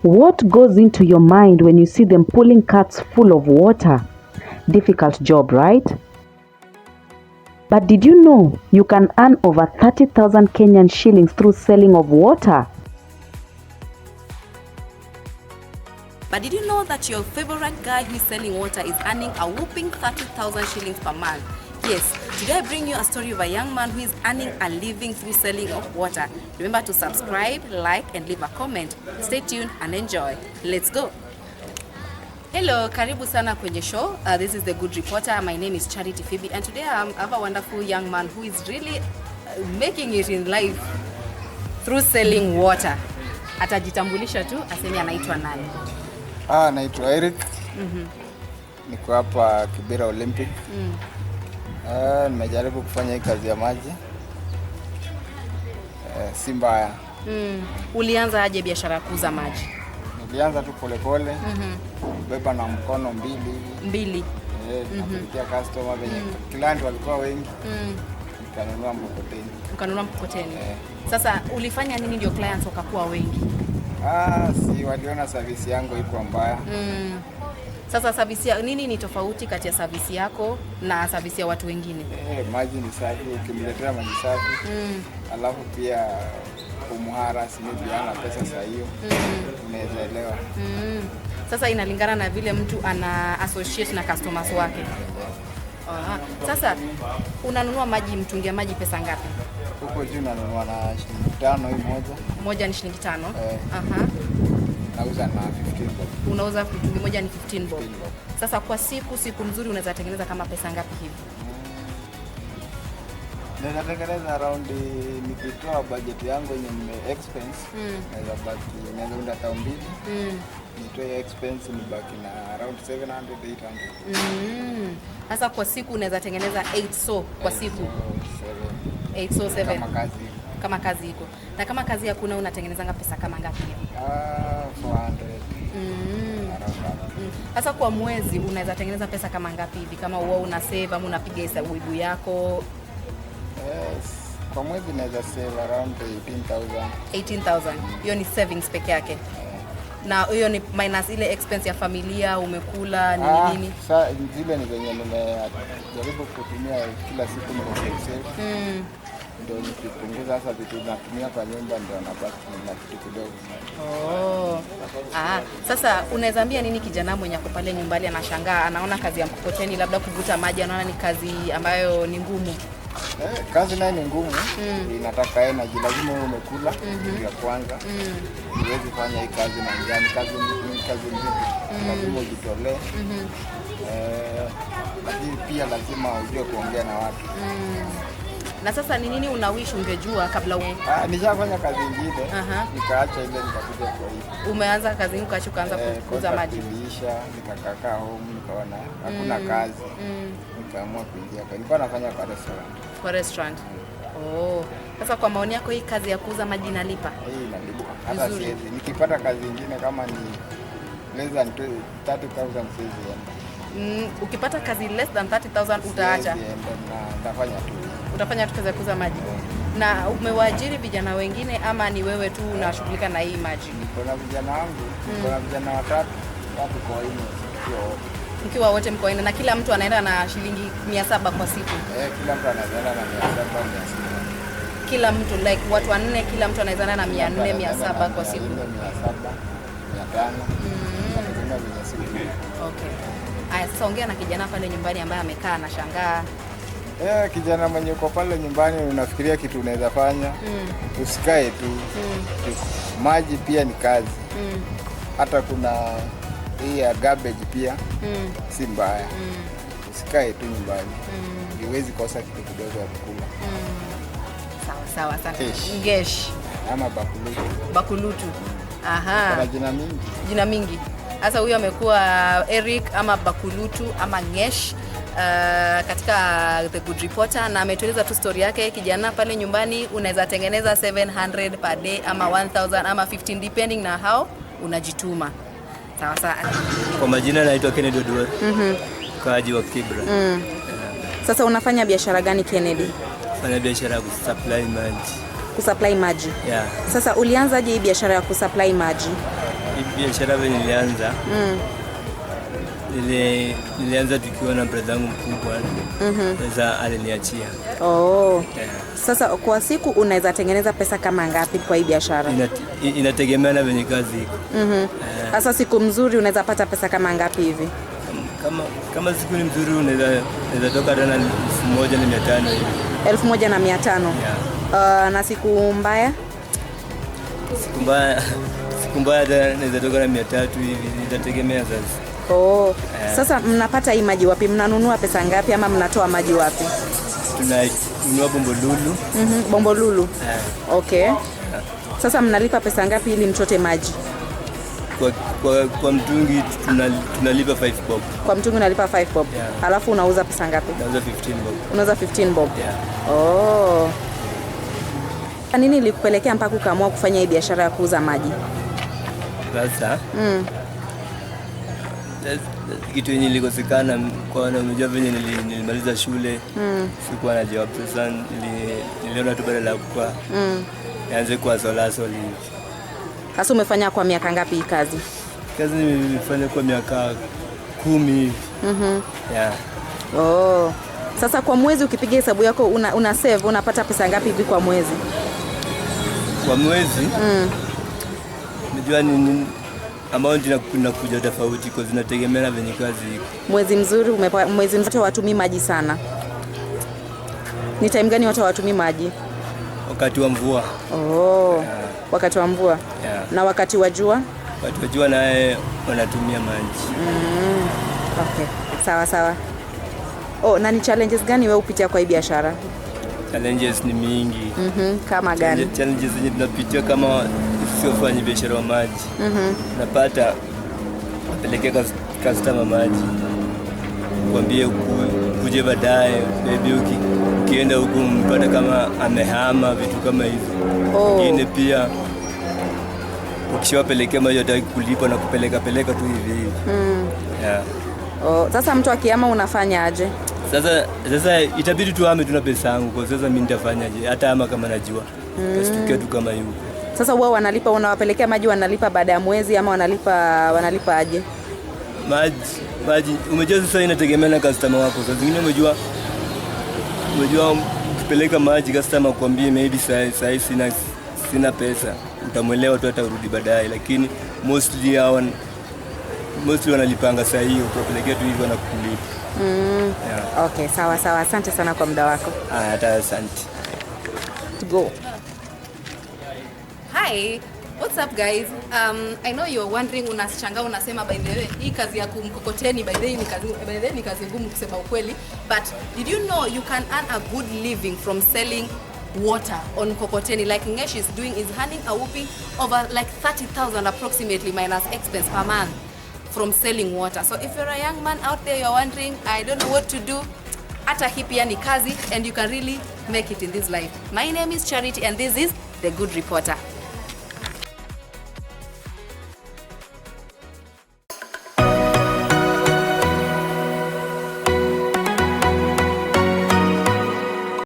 What goes into your mind when you see them pulling carts full of water? Difficult job, right? But did you know you can earn over 30,000 Kenyan shillings through selling of water? But did you know that your favorite guy who is selling water is earning a whopping 30,000 shillings per month? Yes, today I bring you a story of a young man who is earning a living through selling of water. Remember to subscribe, like, and leave a comment. Stay tuned and enjoy. Let's go. Hello, karibu sana kwenye show. This is The Good Reporter. My name is Charity Phoebe, and today I have a wonderful young man who is really making it in life through selling water. Atajitambulisha tu, aseme anaitwa nani? Naitwa Eric. Niko hapa Kibera Olympic. Nimejaribu kufanya hii kazi ya maji. Si mbaya. Ulianza aje biashara ya kuuza maji? Nilianza tu polepole. Beba na mkono mbili. Napitia customer venye client walikuwa wengi. Nikanunua mkokoteni. Ukanunua mkokoteni. Sasa ulifanya nini ndio clients wakakuwa wengi? Si waliona service yangu iko mbaya. Sasa service ya nini ni tofauti kati ya service yako na service ya watu wengine? Maji ni safi, ukimletea maji safi. Alafu pia umuhara sinibi ana pesa saa hiyo. Unaweza elewa. Sasa inalingana na vile mtu ana associate na customers wake. Sasa unanunua maji, mtungi ya maji pesa ngapi? Huko juu nanunua na shilingi 5 hii moja. Moja ni shilingi 5. Nauza na 15 bob. Unauza mtungi moja ni 15 bob. Sasa kwa siku nzuri unaweza tengeneza kama pesa ngapi hivi? Naweza tengeneza around, nikitoa budget yangu yenye expense, naweza unda 2,000. Nitoe expense ni baki na around 700-800. Sasa kwa siku unaweza tengeneza 8 so kwa siku. 8 so 7. Kama kazi iko. Na kama kazi hakuna unatengenezanga pesa kama ngapi? 400. Sasa kwa mwezi unaweza tengeneza pesa kama ngapi hivi? Kama wewe una save ama unapiga hesabu yako? Kwa mwezi naweza save around 18,000. 18,000. Hiyo ni savings peke yake. Na hiyo ni minus ile expense ya familia, umekula nini? Sasa zile ni zenye nimejaribu kutumia kila siku save. Ndio nikipunguza sasa vitu natumia kwa nyumba ndio nabaki na kitu kidogo. Sasa unaweza ambia nini kijana mwenye ako pale nyumbani anashangaa, anaona kazi ya mkokoteni labda kuvuta maji, anaona ni kazi ambayo ni ngumu? Kazi nayo ni ngumu. Inataka energy, lazima uwe umekula ya kwanza. Huwezi fanya hii kazi na njaa, ni kazi nzito. Lazima ujitolee. Lakini pia lazima ujue kuongea na watu. Na sasa ni nini unawish ungejua kabla nishafanya kazi nyingine, nikaacha ile nikakuja kwa hii. Umeanza kazi nyingine ukaanza kuuza maji. Nikakaa home, nikaona hakuna kazi. Nikaamua kuingia. Nilikuwa nafanya kwa restaurant. Kwa restaurant. Sasa kwa maoni yako hii kazi ya kuuza maji inalipa? Inalipa. Hata siwezi. Nikipata kazi nyingine kama ni less than 30,000 siwezi. Ukipata kazi less than 30,000 utaacha? Nitafanya tu. Utafanya tu kazi ya kuuza maji. Na umewaajiri vijana wengine ama ni wewe tu unashughulika na hii maji? Niko na vijana wangu, niko na vijana watatu kwa aina. Mkiwa wote mko aina na kila mtu anaenda na shilingi 700 kwa siku? Kila mtu anaenda na 700. Kila mtu like watu wanne, kila mtu anaenda na 400 700 kwa siku. 700 500. Okay. Sasa ongea na kijana pale nyumbani ambaye amekaa anashangaa. Kijana mwenye uko pale nyumbani unafikiria kitu unaweza fanya. Usikae tu. Maji pia ni kazi. Hata kuna hii ya garbage pia. Si mbaya. Usikae tu nyumbani. Huwezi kosa kitu kidogo ya kukula. Sawa. Ngesh ama bakulutu. Kuna jina mingi. Sasa huyu amekuwa Eric ama bakulutu ama Ngesh katika The Good Reporter, na ametueleza tu story yake. Kijana pale nyumbani unaweza tengeneza 700 per day ama 1,000 ama 15 depending na how unajituma. Sawa. Kwa majina naitwa Kennedy Odwar. Kaaji wa Kibra. Sasa unafanya biashara gani Kennedy? Nafanya biashara ya kusupply maji. Kusupply maji? Yeah. Sasa ulianzaje hii biashara ya kusupply maji? biashara venye nilianza. Nilianza tukiwa na brother yangu mkubwa. Sasa aliniachia. Oh. Yeah. Sasa kwa siku unaweza tengeneza pesa kama ngapi kwa hii biashara? Inategemea na venye kazi iko. Sasa siku mzuri unaweza pata pesa kama ngapi hivi? Kama siku ni mzuri unaweza toka tena 1,500 hivi. 1,500. Yeah. Na siku mbaya? Siku mbaya naweza toka na 300 hivi, itategemea sasa. Oh. Sasa mnapata hii maji wapi? Mnanunua pesa ngapi ama mnatoa maji wapi? Tunanunua Bombolulu. Bombolulu. Okay. Sasa mnalipa pesa ngapi ili mchote maji? Kwa mtungi tunalipa 5 bob. Kwa mtungi unalipa 5 bob. Yeah. Alafu unauza pesa ngapi? Nauza 15 bob. Unauza 15 bob. Yeah. Oh. Nini ilikupelekea mpaka ukaamua kufanya hii biashara ya kuuza maji? Sasa kitu yenye ilikosekana kwa unajua venye nilimaliza shule. Sikuwa na job. Sasa niliona tu badala ya kukua nianze kwa solaso hivi. Sasa umefanya kwa miaka ngapi hii kazi? Kazi nimefanya kwa miaka 10 hivi. Yeah. Oh. Sasa kwa mwezi ukipiga hesabu yako una save unapata pesa ngapi hivi kwa mwezi? Kwa mwezi? Unajua ni amount inakuja tofauti kwa zinategemea na venye kazi iko. Mwezi mzuri mwezi mzuri watumii maji sana. Ni time gani watu watumii maji? Wakati wa mvua. Oh. Yeah. Wakati wa mvua. Yeah. Na wakati wa jua? Wakati wa jua naye wanatumia maji. Okay. Sawa. Oh, na ni challenges gani wewe upitia kwa hii biashara? Challenges ni mingi. Kama gani? Challenges zenye tunapitia kama sio fanya biashara wa maji. Napata apeleke customer maji. Kwambie kuje baadaye, maybe ukienda huko mpata kama amehama vitu kama hizo. Ingine pia ukishawapelekea maji hataki kulipa na kupeleka tu hivi. Yeah. Oh, sasa mtu akihama unafanya aje? Sasa itabidi tuhame tuna pesa yangu kwa sasa mimi nitafanyaje hata ama kama najua. Tusikie tu kama yuko. Sasa wao wanalipa unawapelekea maji wanalipa baada ya mwezi ama wanalipa aje? Maji umejua sasa inategemea na customer wako. Sasa zingine umejua kupeleka maji customer kwambie maybe sai sina pesa. Utamwelewa tu hata urudi baadaye lakini mostly wanalipanga saa hiyo kupelekea tu hivyo na kukulipa. Yeah. Okay, sawa. Asante sana kwa muda wako. Hata asante. Go. Hi. What's up guys? I know you're wondering unashangaa unasema by the way hii kazi ya kumkokoteni by the way ni kazi ngumu kusema ukweli, but did you know you can earn a good living from selling water on Mkokoteni? Like Ngesh is doing is earning a whooping over like 30,000 approximately minus expense per month from selling water. So if you're a young man out there, you're wondering I don't know what to do, hata hii pia ni kazi and you can really make it in this life. My name is Charity and this is The Good Reporter.